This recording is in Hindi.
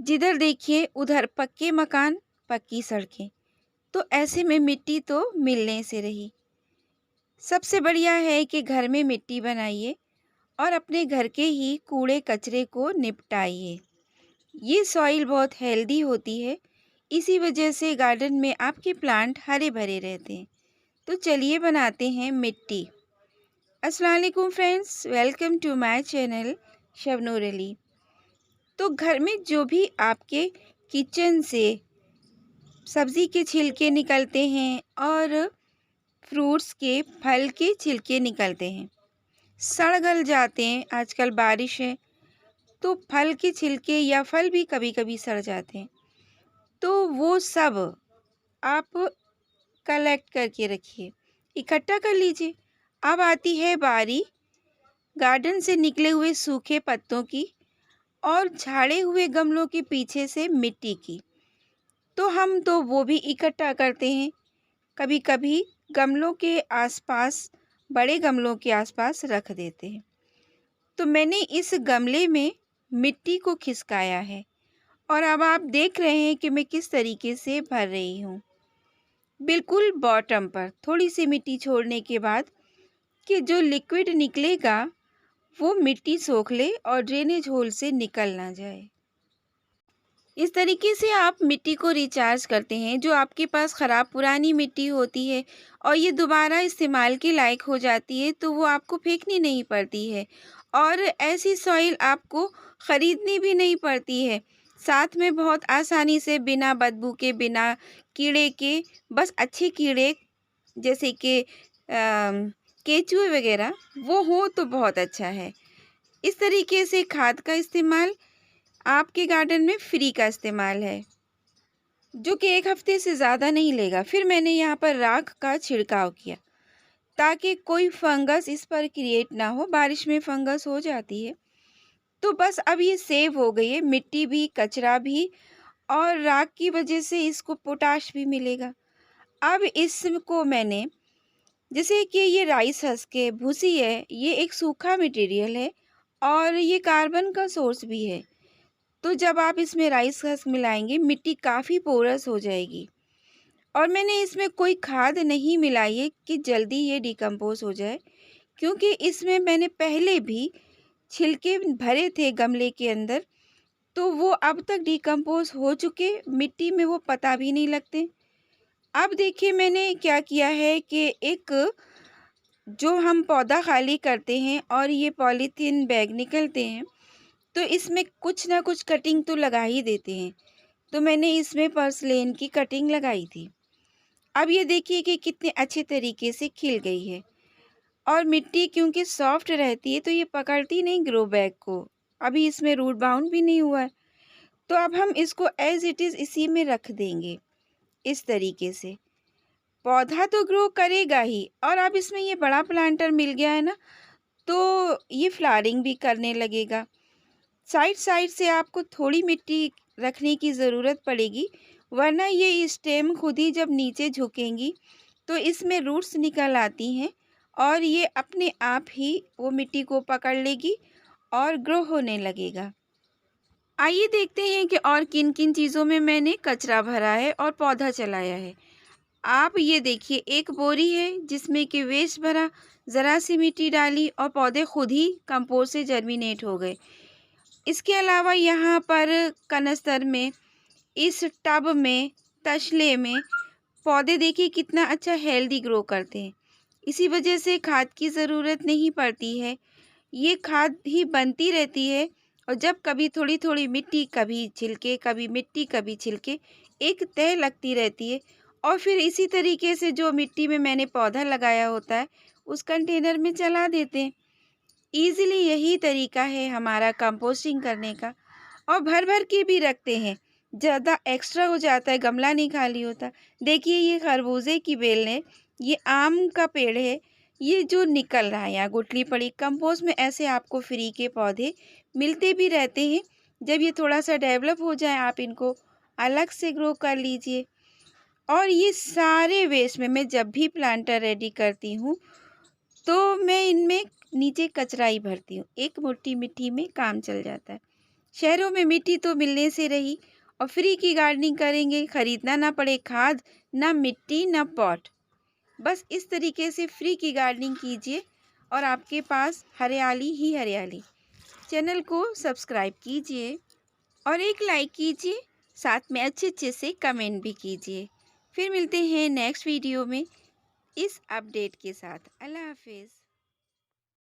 जिधर देखिए उधर पक्के मकान, पक्की सड़कें। तो ऐसे में मिट्टी तो मिलने से रही। सबसे बढ़िया है कि घर में मिट्टी बनाइए और अपने घर के ही कूड़े कचरे को निपटाइए। ये सॉइल बहुत हेल्दी होती है, इसी वजह से गार्डन में आपके प्लांट हरे भरे रहते हैं। तो चलिए बनाते हैं मिट्टी। अस्सलाम वालेकुम friends, welcome to my channel Shabnoor Ali. तो घर में जो भी आपके किचन से सब्ज़ी के छिलके निकलते हैं और फ्रूट्स के फल के छिलके निकलते हैं, सड़ गल जाते हैं। आजकल बारिश है तो फल के छिलके या फल भी कभी-कभी सड़ जाते हैं। तो वो सब आप कलेक्ट करके रखिए, इकट्ठा कर लीजिए। अब आती है बारी गार्डन से निकले हुए सूखे पत्तों की और झाड़े हुए गमलों के पीछे से मिट्टी की। तो हम तो वो भी इकट्ठा करते हैं। कभी-कभी गमलों के आसपास, बड़े गमलों के आसपास रख देते हैं। तो मैंने इस गमले में मिट्टी को खिसकाया है और अब आप देख रहे हैं कि मैं किस तरीके से भर रही हूँ। बिल्कुल बॉटम पर थोड़ी सी मिट्टी छोड़ने के बाद कि जो लिक्विड निकलेगा वो मिट्टी सोख ले और ड्रेनेज होल से निकल ना जाए। इस तरीके से आप मिट्टी को रिचार्ज करते हैं। जो आपके पास ख़राब पुरानी मिट्टी होती है और ये दोबारा इस्तेमाल के लायक हो जाती है, तो वो आपको फेंकनी नहीं पड़ती है और ऐसी सॉइल आपको ख़रीदनी भी नहीं पड़ती है। साथ में बहुत आसानी से बिना बदबू के, बिना कीड़े के, बस अच्छे कीड़े जैसे कि केंचुए वगैरह वो हो तो बहुत अच्छा है। इस तरीके से खाद का इस्तेमाल आपके गार्डन में फ्री का इस्तेमाल है, जो कि 1 हफ्ते से ज़्यादा नहीं लेगा। फिर मैंने यहाँ पर राख का छिड़काव किया ताकि कोई फंगस इस पर क्रिएट ना हो। बारिश में फंगस हो जाती है। तो बस अब ये सेव हो गई है, मिट्टी भी, कचरा भी और राख की वजह से इसको पोटाश भी मिलेगा। अब इसको मैंने, जैसे कि ये राइस हस्क है, भूसी है, ये एक सूखा मटेरियल है और ये कार्बन का सोर्स भी है। तो जब आप इसमें राइस हस्क मिलाएंगे, मिट्टी काफ़ी पोरस हो जाएगी। और मैंने इसमें कोई खाद नहीं मिलाई है कि जल्दी ये डिकम्पोज़ हो जाए, क्योंकि इसमें मैंने पहले भी छिलके भरे थे गमले के अंदर, तो वो अब तक डिकम्पोज़ हो चुके, मिट्टी में वो पता भी नहीं लगते। अब देखिए मैंने क्या किया है कि एक जो हम पौधा खाली करते हैं और ये पॉलीथीन बैग निकलते हैं, तो इसमें कुछ ना कुछ कटिंग तो लगा ही देते हैं। तो मैंने इसमें पर्सलेन की कटिंग लगाई थी। अब ये देखिए कि कितने अच्छे तरीके से खिल गई है और मिट्टी क्योंकि सॉफ्ट रहती है तो ये पकड़ती नहीं ग्रो बैग को। अभी इसमें रूट बाउंड भी नहीं हुआ है। तो अब हम इसको एज़ इट इज़ इसी में रख देंगे। इस तरीके से पौधा तो ग्रो करेगा ही और अब इसमें ये बड़ा प्लांटर मिल गया है ना, तो ये फ्लावरिंग भी करने लगेगा। साइड साइड से आपको थोड़ी मिट्टी रखने की ज़रूरत पड़ेगी, वरना ये स्टेम खुद ही जब नीचे झुकेंगी तो इसमें रूट्स निकल आती हैं और ये अपने आप ही वो मिट्टी को पकड़ लेगी और ग्रो होने लगेगा। आइए देखते हैं कि और किन किन चीज़ों में मैंने कचरा भरा है और पौधा चलाया है। आप ये देखिए, एक बोरी है जिसमें कि वेस्ट भरा, ज़रा सी मिट्टी डाली और पौधे खुद ही कंपोस्ट से जर्मिनेट हो गए। इसके अलावा यहाँ पर कनस्तर में, इस टब में, तसले में पौधे देखिए कितना अच्छा हेल्दी ग्रो करते हैं। इसी वजह से खाद की ज़रूरत नहीं पड़ती है। ये खाद ही बनती रहती है और जब कभी थोड़ी-थोड़ी मिट्टी, कभी छिलके, कभी मिट्टी, कभी छिलके, एक तह लगती रहती है और फिर इसी तरीके से जो मिट्टी में मैंने पौधा लगाया होता है, उस कंटेनर में चला देते हैं। ईज़िली यही तरीका है हमारा कंपोस्टिंग करने का और भर-भर के भी रखते हैं। ज़्यादा एक्स्ट्रा हो जाता है, गमला नहीं खाली होता। देखिए ये खरबूजे की बेल है, ये आम का पेड़ है, ये जो निकल रहा है यहाँ गुठली पड़ी। कंपोस्ट में ऐसे आपको फ्री के पौधे मिलते भी रहते हैं। जब ये थोड़ा-सा डेवलप हो जाए, आप इनको अलग से ग्रो कर लीजिए। और ये सारे वेस्ट में मैं जब भी प्लांटर रेडी करती हूँ, तो मैं इनमें नीचे कचरा ही भरती हूँ। एक मुट्ठी मिट्टी में काम चल जाता है। शहरों में मिट्टी तो मिलने से रही और फ्री की गार्डनिंग करेंगे, खरीदना ना पड़े खाद, ना मिट्टी, ना पॉट। बस इस तरीके से फ्री की गार्डनिंग कीजिए और आपके पास हरियाली ही हरियाली। चैनल को सब्सक्राइब कीजिए और एक लाइक कीजिए, साथ में अच्छे-अच्छे से कमेंट भी कीजिए। फिर मिलते हैं नेक्स्ट वीडियो में इस अपडेट के साथ। अल्लाह हाफ़िज़।